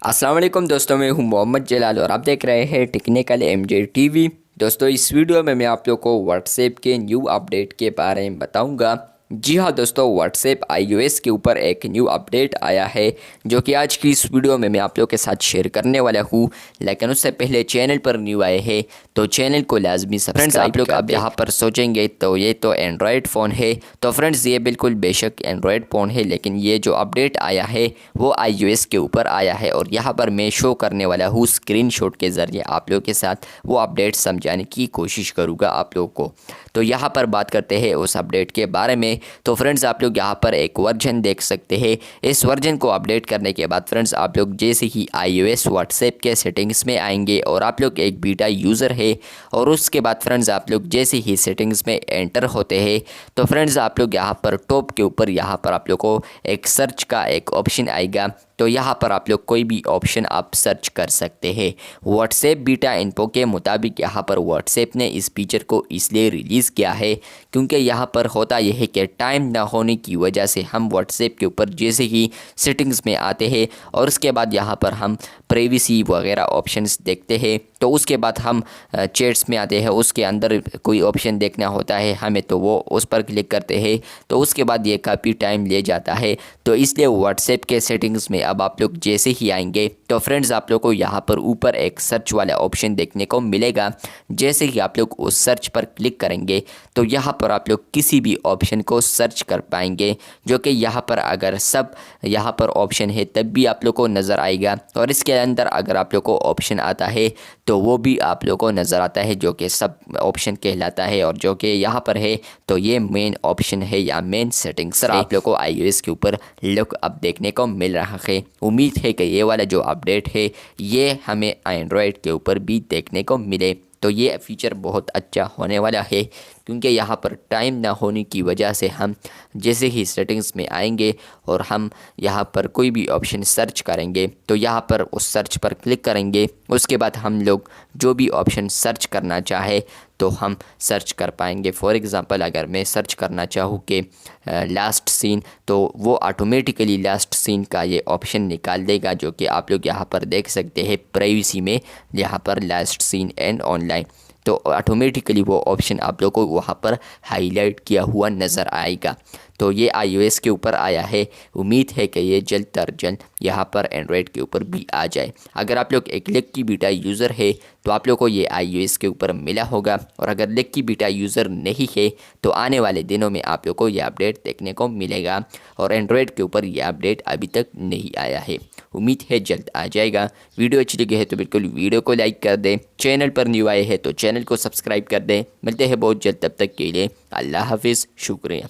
अस्सलाम वालेकुम दोस्तों, मैं हूं मोहम्मद जलाल और आप देख रहे हैं टेक्निकल एमजे टीवी। दोस्तों, इस वीडियो में मैं आप लोग को व्हाट्सएप के न्यू अपडेट के बारे में बताऊंगा। जी हाँ दोस्तों, व्हाट्सएप iOS के ऊपर एक न्यू अपडेट आया है जो कि आज की इस वीडियो में मैं आप लोग के साथ शेयर करने वाला हूँ। लेकिन उससे पहले चैनल पर न्यू आए हैं तो चैनल को लाजमी फ्रेंड्स आप लोग अब यहाँ पर सोचेंगे तो ये तो एंड्रॉयड फ़ोन है। तो फ्रेंड्स ये बिल्कुल बेशक एंड्रॉयड फ़ोन है, लेकिन ये जो अपडेट आया है वो iOS के ऊपर आया है और यहाँ पर मैं शो करने वाला हूँ स्क्रीनशॉट के ज़रिए आप लोग के साथ वो अपडेट समझाने की कोशिश करूँगा आप लोग को। तो यहाँ पर बात करते हैं उस अपडेट के बारे में। तो फ्रेंड्स आप लोग यहाँ पर एक वर्जन देख सकते हैं। इस वर्जन को अपडेट करने के बाद फ्रेंड्स आप लोग जैसे ही iOS व्हाट्सएप के सेटिंग्स में आएंगे और आप लोग एक बीटा यूज़र है और उसके बाद फ्रेंड्स आप लोग जैसे ही सेटिंग्स में एंटर होते हैं तो फ्रेंड्स आप लोग यहाँ पर टॉप के ऊपर यहाँ पर आप लोग को एक सर्च का एक ऑप्शन आएगा। तो यहाँ पर आप लोग कोई भी ऑप्शन आप सर्च कर सकते हैं। व्हाट्सएप बीटा इन्फो के मुताबिक यहाँ पर व्हाट्सएप ने इस फीचर को इसलिए रिलीज़ किया है क्योंकि यहाँ पर होता यह है कि टाइम ना होने की वजह से हम व्हाट्सएप के ऊपर जैसे ही सेटिंग्स में आते हैं और उसके बाद यहाँ पर हम प्राइवेसी वगैरह ऑप्शंस देखते हैं, तो उसके बाद हम चैट्स में आते हैं, उसके अंदर कोई ऑप्शन देखना होता है हमें तो वो उस पर क्लिक करते हैं, तो उसके बाद ये काफ़ी टाइम ले जाता है। तो इसलिए व्हाट्सएप के सेटिंग्स में अब आप लोग जैसे ही आएंगे तो फ्रेंड्स आप लोग को यहाँ पर ऊपर एक सर्च वाला ऑप्शन देखने को मिलेगा। जैसे ही आप लोग उस सर्च पर क्लिक करेंगे तो यहाँ पर आप लोग किसी भी ऑप्शन को सर्च कर पाएंगे, जो कि यहाँ पर अगर सब यहाँ पर ऑप्शन है तब भी आप लोग को नज़र आएगा और इसके अंदर अगर आप लोग को ऑप्शन आता है तो वो भी आप लोग को नज़र आता है जो कि सब ऑप्शन कहलाता है और जो कि यहाँ पर है तो ये मेन ऑप्शन है या मेन सेटिंग्स आप लोग को iOS के ऊपर लुक अब देखने को मिल रहा है। उम्मीद है कि ये वाला जो अपडेट है ये हमें एंड्रॉयड के ऊपर भी देखने को मिले। तो ये फीचर बहुत अच्छा होने वाला है क्योंकि यहाँ पर टाइम ना होने की वजह से हम जैसे ही सेटिंग्स में आएंगे और हम यहाँ पर कोई भी ऑप्शन सर्च करेंगे तो यहाँ पर उस सर्च पर क्लिक करेंगे, उसके बाद हम लोग जो भी ऑप्शन सर्च करना चाहे तो हम सर्च कर पाएंगे। फॉर एग्ज़ाम्पल अगर मैं सर्च करना चाहूँ कि लास्ट सीन, तो वो ऑटोमेटिकली लास्ट सीन का ये ऑप्शन निकाल देगा जो कि आप लोग यहाँ पर देख सकते हैं प्राइवेसी में, यहाँ पर लास्ट सीन एंड ऑनलाइन, तो ऑटोमेटिकली वो ऑप्शन आप लोग को वहाँ पर हाईलाइट किया हुआ नज़र आएगा। तो ये iOS के ऊपर आया है, उम्मीद है कि ये जल्द तर जल्द यहाँ पर एंड्रॉयड के ऊपर भी आ जाए। अगर आप लोग एक लकी बीटा यूज़र है तो आप लोग को ये iOS के ऊपर मिला होगा और अगर लकी बीटा यूज़र नहीं है तो आने वाले दिनों में आप लोग को ये अपडेट देखने को मिलेगा और एंड्रॉयड के ऊपर ये अपडेट अभी तक नहीं आया है। उम्मीद है जल्द आ जाएगा। वीडियो अच्छी लगी है तो बिल्कुल वीडियो को लाइक कर दें, चैनल पर न्यू आए हैं तो चैनल को सब्सक्राइब कर दें। मिलते हैं बहुत जल्द, तब तक के लिए अल्लाह हाफिज़, शुक्रिया।